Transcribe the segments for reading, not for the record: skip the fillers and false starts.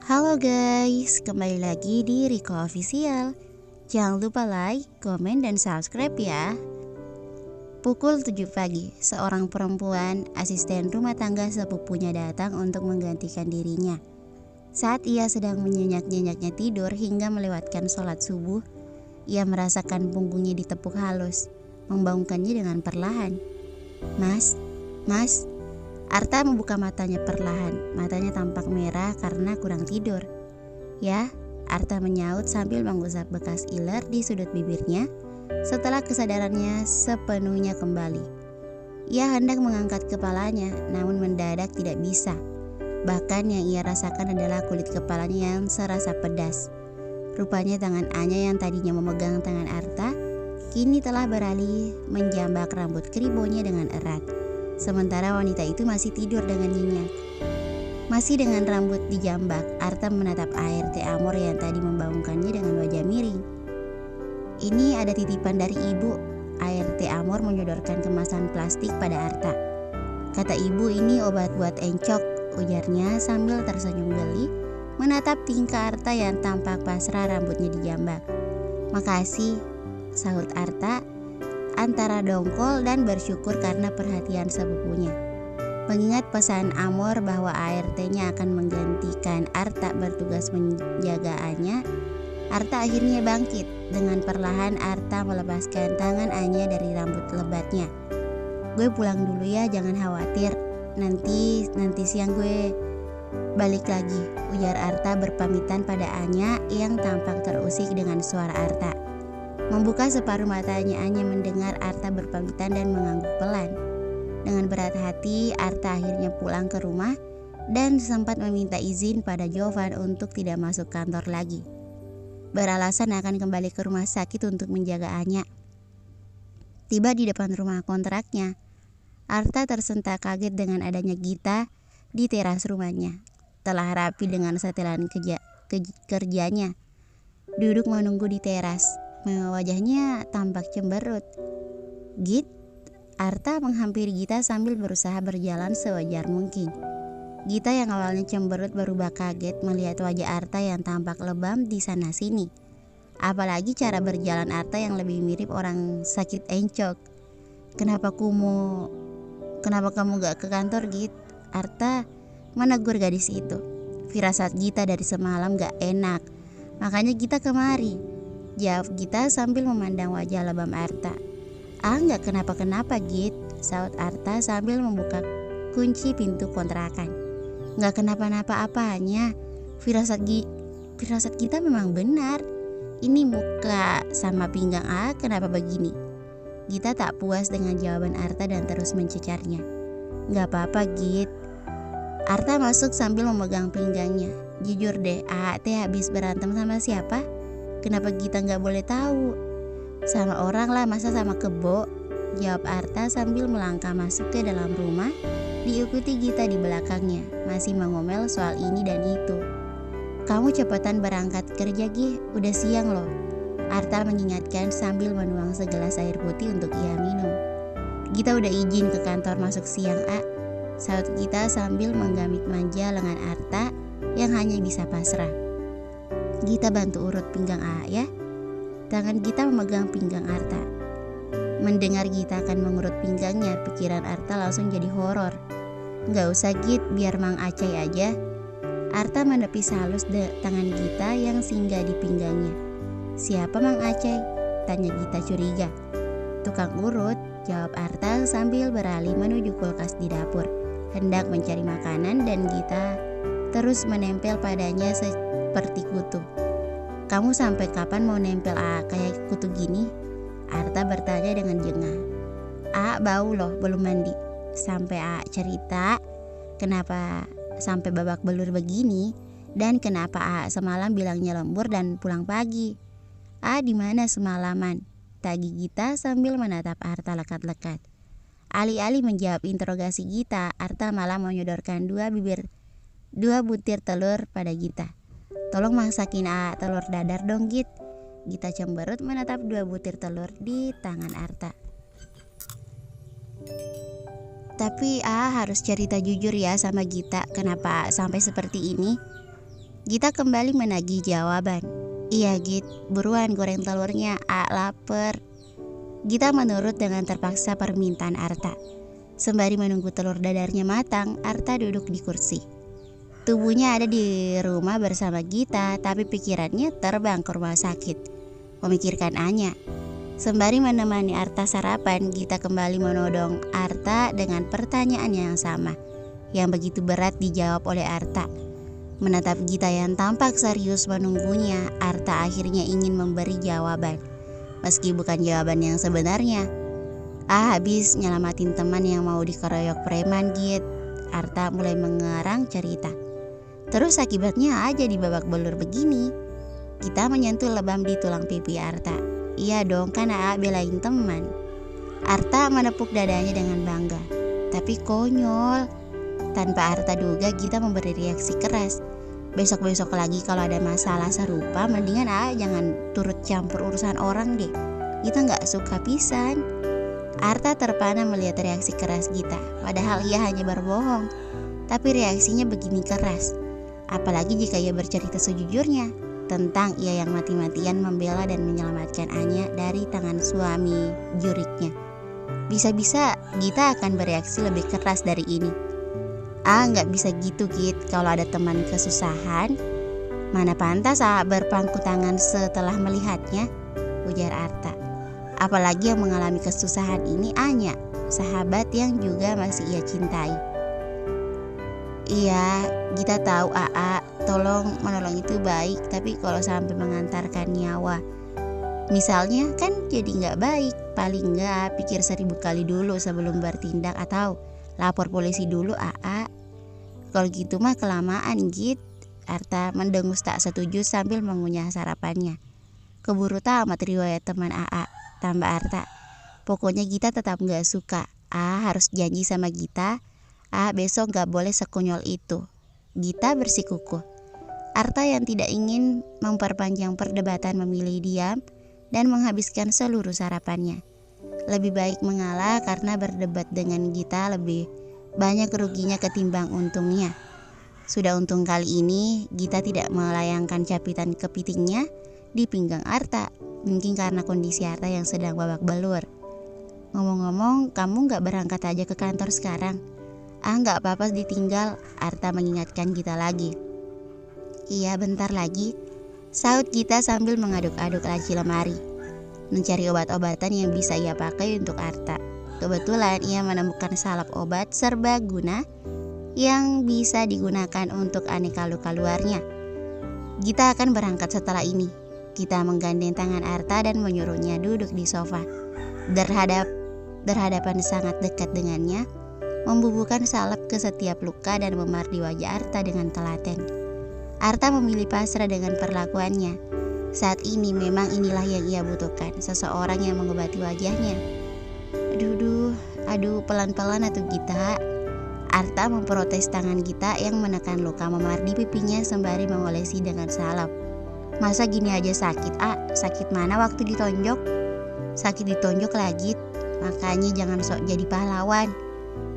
Halo guys, kembali lagi di Riko Official. Jangan lupa like, komen, dan subscribe ya. Pukul 7 pagi, seorang perempuan asisten rumah tangga sepupunya datang untuk menggantikan dirinya. Saat ia sedang menyenyak-nyenyaknya tidur hingga melewatkan sholat subuh, ia merasakan punggungnya ditepuk halus, membangunkannya dengan perlahan. Mas. Arta membuka matanya perlahan. Matanya tampak merah karena kurang tidur. Ya, Arta menyaut sambil mengusap bekas iler di sudut bibirnya setelah kesadarannya sepenuhnya kembali. Ia hendak mengangkat kepalanya, namun mendadak tidak bisa. Bahkan yang ia rasakan adalah kulit kepalanya yang serasa pedas. Rupanya tangan Anya yang tadinya memegang tangan Arta, kini telah beralih menjambak rambut keribonya dengan erat. Sementara wanita itu masih tidur dengan nyenyak. Masih dengan rambut dijambak, Arta menatap ART Amor yang tadi membangunkannya dengan wajah miring. Ini ada titipan dari ibu. ART Amor menyodorkan kemasan plastik pada Arta. Kata ibu, ini obat buat encok, ujarnya sambil tersenyum geli menatap tingkah Arta yang tampak pasrah rambutnya dijambak. Makasih, sahut Arta antara dongkol dan bersyukur karena perhatian sepupunya. Mengingat pesan Amor bahwa ART-nya akan menggantikan Arta bertugas menjagaannya, Arta akhirnya bangkit. Dengan perlahan Arta melepaskan tangan Anya dari rambut lebatnya. Gue pulang dulu ya, jangan khawatir. Nanti siang gue balik lagi, ujar Arta berpamitan pada Anya yang tampak terusik dengan suara Arta. Membuka separuh matanya Anya mendengar Arta berpamitan dan mengangguk pelan. Dengan berat hati, Arta akhirnya pulang ke rumah dan sempat meminta izin pada Jovan untuk tidak masuk kantor lagi. Beralasan akan kembali ke rumah sakit untuk menjaga Anya. Tiba di depan rumah kontraknya, Arta tersentak kaget dengan adanya Gita di teras rumahnya. Telah rapi dengan setelan kerjanya. Duduk menunggu di teras. Wajahnya tampak cemberut. Git, Arta menghampiri Gita sambil berusaha berjalan sewajar mungkin. Gita yang awalnya cemberut berubah kaget melihat wajah Arta yang tampak lebam di sana sini. Apalagi cara berjalan Arta yang lebih mirip orang sakit encok. Kenapa kamu gak ke kantor, Git? Arta menegur gadis itu. Firasat Gita dari semalam gak enak, makanya Gita kemari, jawab Gita sambil memandang wajah lebam Arta. Gak kenapa-kenapa, Git, saut Arta sambil membuka kunci pintu kontrakan. Gak kenapa-napa apanya. Firasat kita memang benar. Ini muka sama pinggang kenapa begini? Gita tak puas dengan jawaban Arta dan terus mencecarnya. Gak apa-apa, Git. Arta masuk sambil memegang pinggangnya. Jujur deh, teh habis berantem sama siapa? Kenapa Gita gak boleh tahu? Sama orang lah, masa sama kebo? Jawab Arta sambil melangkah masuk ke dalam rumah, diikuti Gita di belakangnya, masih mengomel soal ini dan itu. Kamu cepetan berangkat kerja, Gih, udah siang loh, Arta mengingatkan sambil menuang segelas air putih untuk ia minum. Gita udah izin ke kantor masuk siang, saut Gita sambil menggamit manja lengan Arta yang hanya bisa pasrah. Gita bantu urut pinggang ya. Tangan Gita memegang pinggang Arta. Mendengar Gita akan mengurut pinggangnya, pikiran Arta langsung jadi horor. Gak usah, Git, biar Mang Acai aja. Arta menepis halus tangan Gita yang singgah di pinggangnya. Siapa Mang Acai? Tanya Gita curiga. Tukang urut, jawab Arta sambil beralih menuju kulkas di dapur, hendak mencari makanan dan Gita terus menempel padanya seperti kutu. Kamu sampai kapan mau nempel kayak kutu gini? Arta bertanya dengan jengah. Bau loh, belum mandi. Sampai cerita kenapa sampai babak belur begini dan kenapa semalam bilangnya lembur dan pulang pagi. Di mana semalaman? Tagih Gita sambil menatap Arta lekat-lekat. Alih-alih menjawab interogasi Gita, Arta malah menyodorkan dua butir telur pada Gita. Tolong masakin telur dadar dong, Git. Gita cemberut menatap dua butir telur di tangan Arta. Tapi harus cerita jujur ya sama Gita, kenapa sampai seperti ini? Gita kembali menagih jawaban. Iya Git, buruan goreng telurnya, lapar. Gita menurut dengan terpaksa permintaan Arta. Sembari menunggu telur dadarnya matang, Arta duduk di kursi. Tubuhnya ada di rumah bersama Gita, tapi pikirannya terbang ke rumah sakit, memikirkan Anya. Sembari menemani Arta sarapan, Gita kembali menodong Arta dengan pertanyaan yang sama, yang begitu berat dijawab oleh Arta. Menatap Gita yang tampak serius menunggunya, Arta akhirnya ingin memberi jawaban, meski bukan jawaban yang sebenarnya. Habis nyelamatin teman yang mau dikeroyok preman Git, Arta mulai mengarang cerita. Terus akibatnya aja di babak belur begini. Gita menyentuh lebam di tulang pipi Arta. Iya dong, kan belain teman. Arta menepuk dadanya dengan bangga. Tapi konyol. Tanpa Arta duga, Gita memberi reaksi keras. Besok-besok lagi kalau ada masalah serupa, mendingan jangan turut campur urusan orang deh. Gita gak suka pisan. Arta terpana melihat reaksi keras Gita. Padahal ia hanya berbohong, tapi reaksinya begini keras. Apalagi jika ia bercerita sejujurnya tentang ia yang mati-matian membela dan menyelamatkan Anya dari tangan suami juriknya. Bisa-bisa Gita akan bereaksi lebih keras dari ini. Nggak bisa gitu Git, kalau ada teman kesusahan, mana pantas berpangku tangan setelah melihatnya, ujar Arta. Apalagi yang mengalami kesusahan ini Anya, sahabat yang juga masih ia cintai. Iya, Gita tahu menolong itu baik, tapi kalau sampai mengantarkan nyawa, misalnya kan jadi nggak baik. Paling nggak pikir 1000 kali dulu sebelum bertindak atau lapor polisi dulu Kalau gitu mah kelamaan Git. Arta mendengus tak setuju sambil mengunyah sarapannya. Keburu tamat riwayat teman tambah Arta. Pokoknya Gita tetap gak suka. Harus janji sama Gita. Besok gak boleh sekonyol itu. Gita bersikukuh. Arta yang tidak ingin memperpanjang perdebatan memilih diam dan menghabiskan seluruh sarapannya. Lebih baik mengalah karena berdebat dengan Gita lebih banyak ruginya ketimbang untungnya. Sudah untung kali ini Gita tidak melayangkan capitan kepitingnya di pinggang Arta. Mungkin karena kondisi Arta yang sedang babak belur. Ngomong-ngomong, kamu gak berangkat aja ke kantor sekarang? Gak apa-apa ditinggal, Arta mengingatkan Gita lagi. Iya bentar lagi, saut Gita sambil mengaduk-aduk laci lemari, mencari obat-obatan yang bisa ia pakai untuk Arta. Kebetulan ia menemukan salep obat serbaguna yang bisa digunakan untuk aneka luka luarnya. Gita akan berangkat setelah ini. Gita menggandeng tangan Arta dan menyuruhnya duduk di sofa. Berhadapan sangat dekat dengannya, membubuhkan salep ke setiap luka dan memar di wajah Arta dengan telaten. Arta memilih pasrah dengan perlakuannya. Saat ini memang inilah yang ia butuhkan, seseorang yang mengobati wajahnya. Aduh, pelan-pelan atuh Gita. Arta memprotes tangan Gita yang menekan luka memar di pipinya sembari mengolesi dengan salep. Masa gini aja sakit, Sakit mana waktu ditonjok? Sakit ditonjok lagi, makanya jangan sok jadi pahlawan.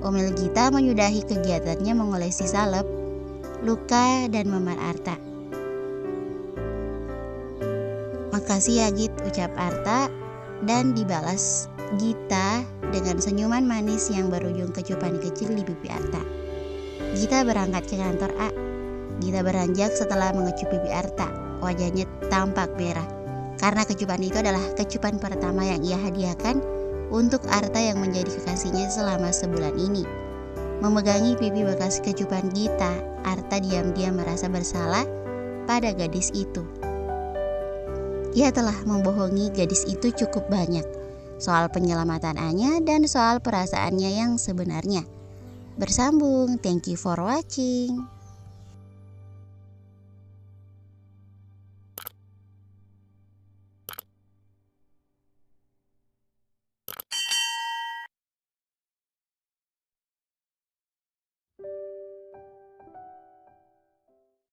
Omel Gita menyudahi kegiatannya mengolesi salep, luka dan memar Arta. Makasih ya Git, ucap Arta dan dibalas Gita dengan senyuman manis yang berujung kecupan kecil di pipi Arta. Gita berangkat ke kantor Gita beranjak setelah mengecup pipi Arta. Wajahnya tampak merah karena kecupan itu adalah kecupan pertama yang ia hadiahkan untuk Arta yang menjadi kekasihnya selama sebulan ini. Memegangi pipi bekas kecupan Gita, Arta diam-diam merasa bersalah pada gadis itu. Ia telah membohongi gadis itu cukup banyak soal penyelamatannya dan soal perasaannya yang sebenarnya. Bersambung, thank you for watching.